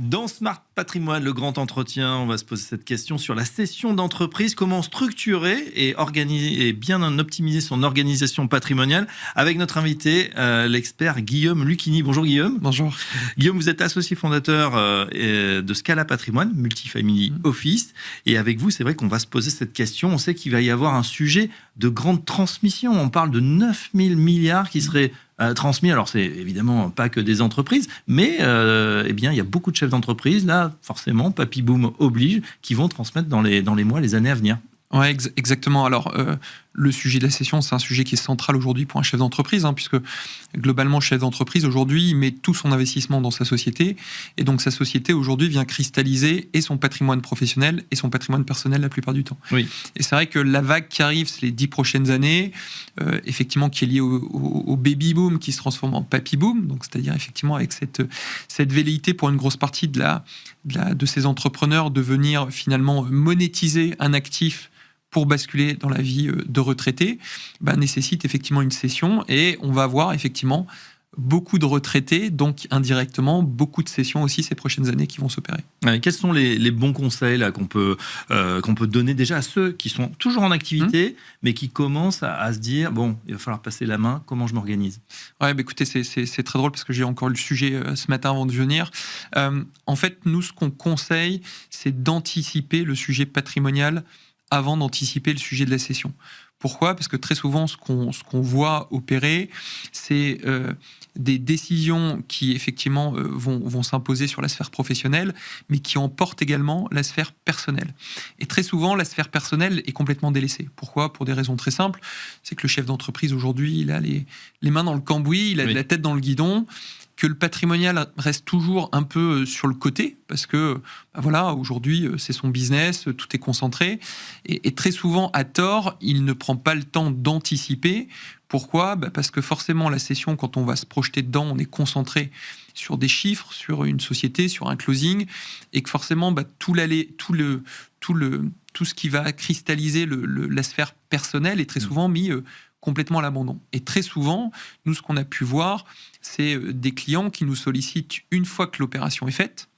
Dans Smart Patrimoine, le grand entretien, on va se poser cette question sur la cession d'entreprise. Comment structurer et organiser et bien optimiser son organisation patrimoniale avec notre invité, l'expert Guillaume Lucchini. Bonjour Guillaume. Bonjour. Guillaume, vous êtes associé fondateur de Scala Patrimoine, Multifamily Office. Et avec vous, c'est vrai qu'on va se poser cette question. On sait qu'il va y avoir un sujet de grande transmission. On parle de 9 000 milliards qui seraient transmis. Alors, c'est évidemment pas que des entreprises, mais eh bien, il y a beaucoup de chefs d'entreprise, là, forcément, papy boom oblige, qui vont transmettre dans les mois, les années à venir. Oui, exactement. Alors, le sujet de la cession, c'est un sujet qui est central aujourd'hui pour un chef d'entreprise, puisque globalement, le chef d'entreprise, aujourd'hui, il met tout son investissement dans sa société. Et donc, sa société, aujourd'hui, vient cristalliser et son patrimoine professionnel et son patrimoine personnel la plupart du temps. Oui. Et c'est vrai que la vague qui arrive, c'est les 10 prochaines années, effectivement, qui est liée au baby boom, qui se transforme en papy boom. Donc, c'est-à-dire, effectivement, avec cette velléité pour une grosse partie de ces entrepreneurs de venir finalement monétiser un actif pour basculer dans la vie de retraité, nécessite effectivement une cession, et on va avoir effectivement beaucoup de retraités, donc indirectement beaucoup de cessions aussi ces prochaines années qui vont s'opérer. Quels sont les bons conseils là, qu'on peut donner déjà à ceux qui sont toujours en activité, mais qui commencent à se dire, bon, il va falloir passer la main, comment je m'organise ? Écoutez, c'est très drôle parce que j'ai encore eu le sujet ce matin avant de venir. En fait, nous, ce qu'on conseille, c'est d'anticiper le sujet patrimonial avant d'anticiper le sujet de la cession. Pourquoi ? Parce que très souvent, ce qu'on voit opérer, c'est des décisions qui, effectivement, vont s'imposer sur la sphère professionnelle, mais qui emportent également la sphère personnelle. Et très souvent, la sphère personnelle est complètement délaissée. Pourquoi ? Pour des raisons très simples. C'est que le chef d'entreprise, aujourd'hui, il a les mains dans le cambouis, il a la tête dans le guidon, que le patrimonial reste toujours un peu sur le côté, parce que aujourd'hui, c'est son business, tout est concentré. Et très souvent, à tort, il ne prend pas le temps d'anticiper. Pourquoi ? Parce que forcément, la cession, quand on va se projeter dedans, on est concentré sur des chiffres, sur une société, sur un closing, et que forcément, tout ce qui va cristalliser la sphère personnelle est très souvent mis complètement à l'abandon. Et très souvent, nous, ce qu'on a pu voir, c'est des clients qui nous sollicitent une fois que l'opération est faite.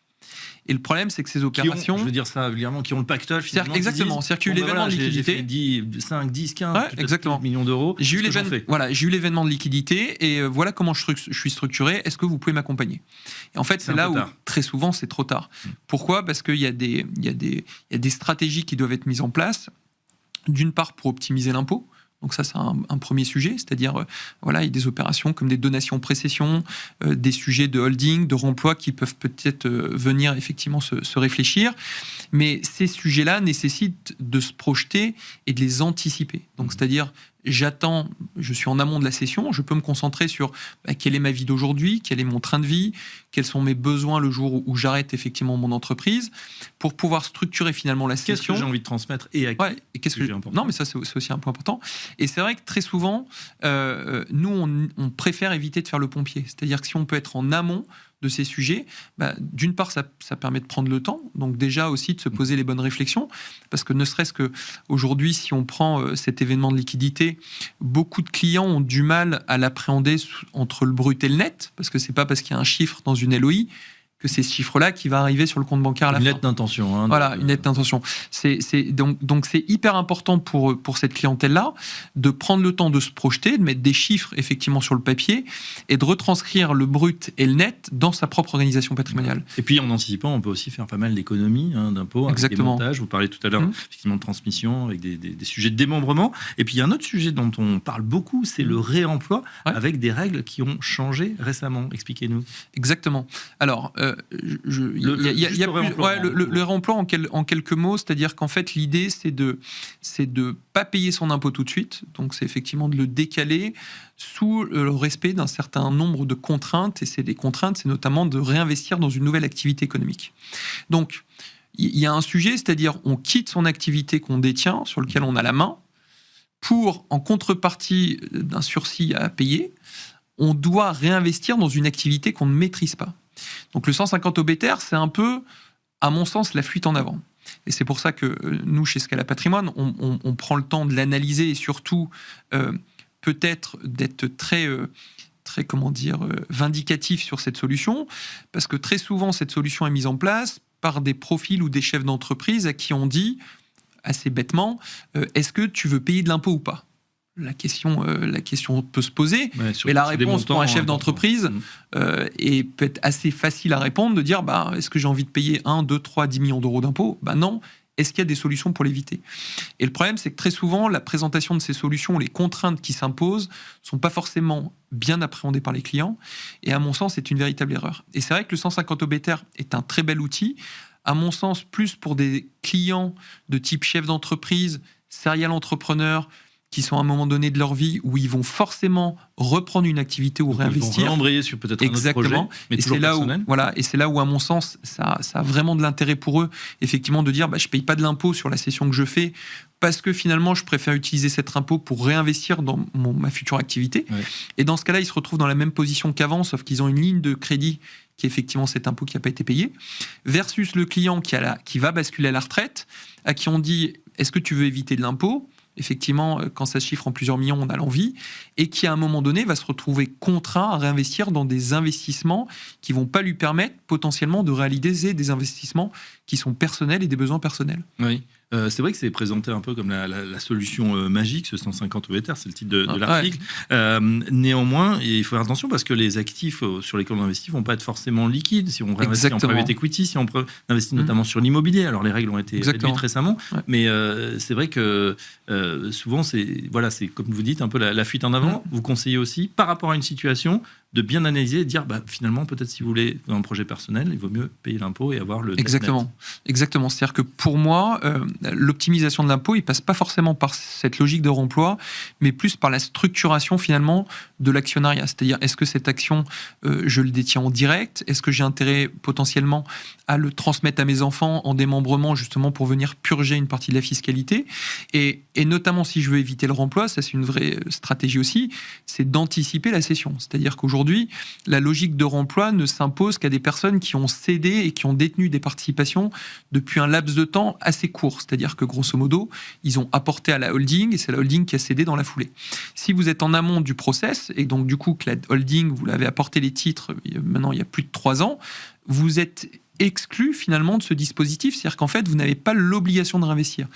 Et le problème, c'est que ces opérations... je veux dire ça vulgairement, qui ont le pactole, finalement. Exactement. C'est-à-dire qu'il y a eu l'événement de liquidité. J'ai fait 5, 10, 15 exactement. millions d'euros. J'ai eu l'événement de liquidité et voilà comment je suis structuré. Est-ce que vous pouvez m'accompagner ? Et en fait, c'est là où, très souvent, c'est trop tard. Pourquoi ? Parce qu'il y a des stratégies qui doivent être mises en place. D'une part, pour optimiser l'impôt. Donc ça, c'est un premier sujet, c'est-à-dire, il y a des opérations comme des donations précessions, des sujets de holding, de remploi qui peuvent peut-être venir effectivement se réfléchir. Mais ces sujets-là nécessitent de se projeter et de les anticiper. Donc, c'est-à-dire, je suis en amont de la cession, je peux me concentrer sur quelle est ma vie d'aujourd'hui, quel est mon train de vie, quels sont mes besoins le jour où j'arrête effectivement mon entreprise, pour pouvoir structurer finalement la cession. Qu'est-ce que j'ai envie de transmettre et à qui ? Et qu'est-ce que j'ai important ? Non, mais ça, c'est aussi un point important. Et c'est vrai que très souvent, nous, on préfère éviter de faire le pompier. C'est-à-dire que si on peut être en amont de ces sujets, d'une part, ça permet de prendre le temps, donc déjà aussi de se poser les bonnes réflexions, parce que ne serait-ce qu'aujourd'hui, si on prend cet événement de liquidité, beaucoup de clients ont du mal à l'appréhender entre le brut et le net, parce que c'est pas parce qu'il y a un chiffre dans une LOI que c'est ce chiffre-là qui va arriver sur le compte bancaire à la fin. Une lettre d'intention. Une lettre d'intention. Donc c'est hyper important pour cette clientèle-là de prendre le temps de se projeter, de mettre des chiffres effectivement sur le papier et de retranscrire le brut et le net dans sa propre organisation patrimoniale. Et puis en anticipant, on peut aussi faire pas mal d'économies, d'impôts, avec des montages. Vous parlez tout à l'heure effectivement de transmission, avec des sujets de démembrement. Et puis il y a un autre sujet dont on parle beaucoup, c'est le réemploi, avec des règles qui ont changé récemment. Expliquez-nous. Exactement. Alors, le réemploi en quelques mots, c'est-à-dire qu'en fait l'idée c'est de pas payer son impôt tout de suite, donc c'est effectivement de le décaler sous le respect d'un certain nombre de contraintes, et c'est notamment de réinvestir dans une nouvelle activité économique. Donc il y a un sujet, c'est-à-dire on quitte son activité qu'on détient, sur lequel on a la main, pour, en contrepartie d'un sursis à payer, on doit réinvestir dans une activité qu'on ne maîtrise pas. Donc le 150 OBTR, c'est un peu, à mon sens, la fuite en avant. Et c'est pour ça que nous, chez Scala Patrimoine, on prend le temps de l'analyser et surtout peut-être d'être très vindicatif sur cette solution, parce que très souvent, cette solution est mise en place par des profils ou des chefs d'entreprise à qui on dit, assez bêtement, est-ce que tu veux payer de l'impôt ou pas ? La question peut se poser, mais la réponse pour un chef d'entreprise peut être assez facile à répondre, de dire est-ce que j'ai envie de payer 1, 2, 3, 10 millions d'euros d'impôts ? Non. Est-ce qu'il y a des solutions pour l'éviter ? Et le problème, c'est que très souvent, la présentation de ces solutions, les contraintes qui s'imposent, ne sont pas forcément bien appréhendées par les clients. Et à mon sens, c'est une véritable erreur. Et c'est vrai que le 150 OBTR est un très bel outil, à mon sens, plus pour des clients de type chef d'entreprise, serial entrepreneur, qui sont à un moment donné de leur vie où ils vont forcément reprendre une activité ou réinvestir. Ils vont embrayer sur peut-être un autre projet, mais toujours personnel. Et c'est là où, à mon sens, ça a vraiment de l'intérêt pour eux, effectivement, de dire je ne paye pas de l'impôt sur la cession que je fais, parce que finalement, je préfère utiliser cet impôt pour réinvestir dans ma future activité. Ouais. Et dans ce cas-là, ils se retrouvent dans la même position qu'avant, sauf qu'ils ont une ligne de crédit qui est effectivement cet impôt qui n'a pas été payé, versus le client qui va basculer à la retraite, à qui on dit est-ce que tu veux éviter de l'impôt ? Effectivement, quand ça se chiffre en plusieurs millions, on a l'envie, et qui, à un moment donné, va se retrouver contraint à réinvestir dans des investissements qui ne vont pas lui permettre potentiellement de réaliser des investissements qui sont personnels et des besoins personnels. Oui. C'est vrai que c'est présenté un peu comme la solution magique, ce 150 OBTR, c'est le titre de l'article. Ouais. Néanmoins, il faut faire attention parce que les actifs sur lesquels on investit ne vont pas être forcément liquides. Si on réinvestit en private equity, si on investit notamment sur l'immobilier, alors les règles ont été réduites récemment, mais c'est vrai que souvent, c'est comme vous dites, un peu la fuite en avant. Vous conseillez aussi, par rapport à une situation, de bien analyser et de dire finalement, peut-être si vous voulez, dans un projet personnel, il vaut mieux payer l'impôt et avoir le net. Exactement. C'est-à-dire que pour moi, l'optimisation de l'impôt, il passe pas forcément par cette logique de remploi, mais plus par la structuration finalement de l'actionnariat. C'est-à-dire, est-ce que cette action, je le détiens en direct ? Est-ce que j'ai intérêt potentiellement à le transmettre à mes enfants en démembrement, justement pour venir purger une partie de la fiscalité ? Et notamment, si je veux éviter le remploi, ça c'est une vraie stratégie aussi, c'est d'anticiper la cession. C'est-à-dire qu'aujourd'hui, la logique de remploi ne s'impose qu'à des personnes qui ont cédé et qui ont détenu des participations depuis un laps de temps assez court. C'est-à-dire que, grosso modo, ils ont apporté à la holding et c'est la holding qui a cédé dans la foulée. Si vous êtes en amont du process, et donc du coup que la holding, vous l'avez apporté les titres, maintenant il y a plus de 3 ans, vous êtes exclu finalement de ce dispositif. C'est-à-dire qu'en fait, vous n'avez pas l'obligation de réinvestir.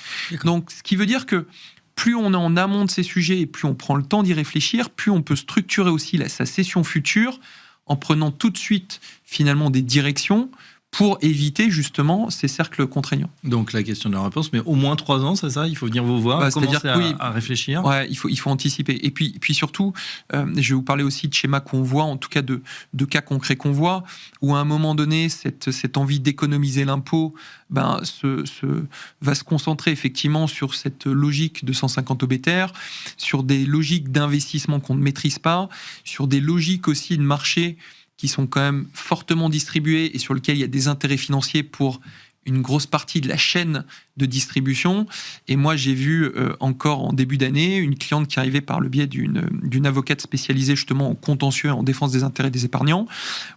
Donc, ce qui veut dire que plus on est en amont de ces sujets et plus on prend le temps d'y réfléchir, plus on peut structurer aussi sa cession future en prenant tout de suite finalement des directions pour éviter justement ces cercles contraignants. Donc la question de la réponse, mais au moins 3 ans, c'est ça ? Il faut venir vous voir, commencer à réfléchir. Ouais, il faut anticiper. Et puis surtout, je vais vous parler aussi de schémas qu'on voit, en tout cas de cas concrets qu'on voit, où à un moment donné, cette envie d'économiser l'impôt va se concentrer effectivement sur cette logique de 150 OBTR, sur des logiques d'investissement qu'on ne maîtrise pas, sur des logiques aussi de marché qui sont quand même fortement distribués et sur lesquels il y a des intérêts financiers pour une grosse partie de la chaîne de distribution. Et moi, j'ai vu encore en début d'année une cliente qui arrivait par le biais d'une avocate spécialisée justement en contentieux et en défense des intérêts des épargnants,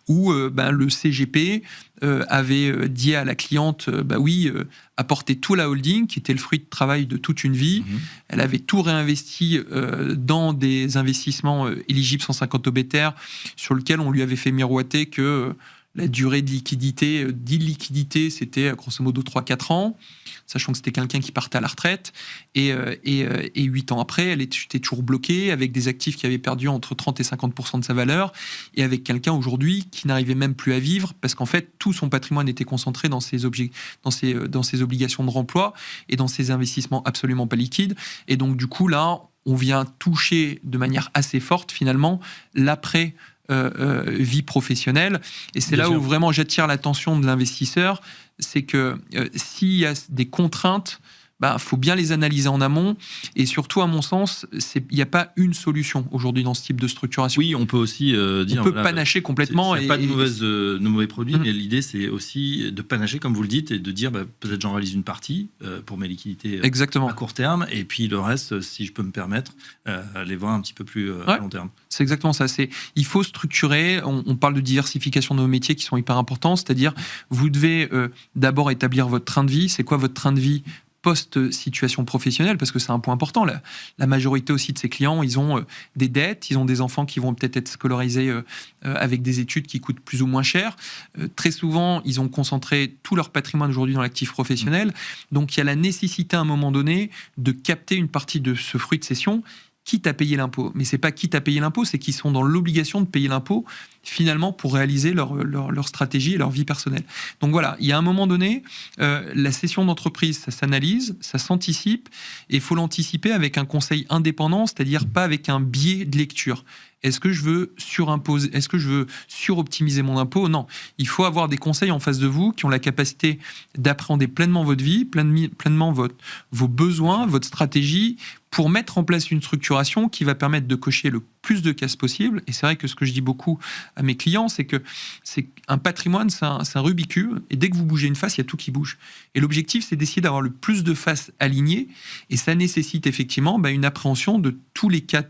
où le CGP avait dit à la cliente, apporter tout la holding, qui était le fruit de travail de toute une vie. Elle avait tout réinvesti dans des investissements éligibles 150 OBTR, sur lesquels on lui avait fait miroiter que la durée d'illiquidité, c'était grosso modo 3-4 ans, sachant que c'était quelqu'un qui partait à la retraite. Et 8 ans après, elle était toujours bloquée, avec des actifs qui avaient perdu entre 30 et 50% de sa valeur, et avec quelqu'un aujourd'hui qui n'arrivait même plus à vivre, parce qu'en fait, tout son patrimoine était concentré dans ses obligations de remploi et dans ses investissements absolument pas liquides. Et donc, du coup, là, on vient toucher de manière assez forte, finalement, l'après vie professionnelle. Et c'est là où vraiment j'attire l'attention de l'investisseur, c'est que s'il y a des contraintes, faut bien les analyser en amont. Et surtout, à mon sens, il n'y a pas une solution aujourd'hui dans ce type de structuration. Oui, on peut aussi dire... On peut panacher complètement. Il n'y a pas de mauvais produits, mais l'idée, c'est aussi de panacher, comme vous le dites, et de dire, peut-être j'en réalise une partie pour mes liquidités à court terme, et puis le reste, si je peux me permettre, les voir un petit peu plus à long terme. C'est exactement ça. Il faut structurer. On parle de diversification de nos métiers qui sont hyper importants, c'est-à-dire vous devez d'abord établir votre train de vie. C'est quoi votre train de vie post-situation professionnelle, parce que c'est un point important. La majorité aussi de ces clients, ils ont des dettes, ils ont des enfants qui vont peut-être être scolarisés avec des études qui coûtent plus ou moins cher. Très souvent, ils ont concentré tout leur patrimoine aujourd'hui dans l'actif professionnel. Donc, il y a la nécessité à un moment donné de capter une partie de ce fruit de cession, quitte à payer l'impôt. Mais c'est pas quitte à payer l'impôt, c'est qu'ils sont dans l'obligation de payer l'impôt finalement pour réaliser leur stratégie et leur vie personnelle. Donc voilà, il y a un moment donné, la cession d'entreprise, ça s'analyse, ça s'anticipe, et il faut l'anticiper avec un conseil indépendant, c'est-à-dire pas avec un biais de lecture. Est-ce que je veux surimposer, est-ce que je veux suroptimiser mon impôt? Non. Il faut avoir des conseils en face de vous qui ont la capacité d'appréhender pleinement votre vie, pleinement vos besoins, votre stratégie, pour mettre en place une structuration qui va permettre de cocher le plus de cases possible. Et c'est vrai que ce que je dis beaucoup à mes clients, c'est que un patrimoine, c'est un Rubik's Cube, et dès que vous bougez une face, il y a tout qui bouge. Et l'objectif, c'est d'essayer d'avoir le plus de faces alignées, et ça nécessite effectivement une appréhension de tous les cas,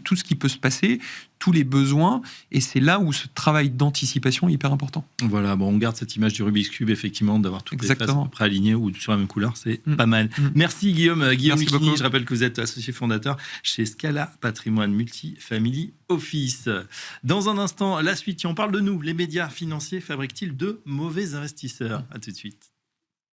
tout ce qui peut se passer, tous les besoins, et c'est là où ce travail d'anticipation est hyper important. Voilà, bon, on garde cette image du Rubik's Cube, effectivement, d'avoir toutes les faces à peu près alignées ou sur la même couleur, c'est pas mal. Merci Guillaume. Guillaume Lucchini, je rappelle que vous êtes associé fondateur chez Scala Patrimoine Multifamily Office. Dans un instant, la suite, on parle de nous. Les médias financiers fabriquent-ils de mauvais investisseurs? À tout de suite.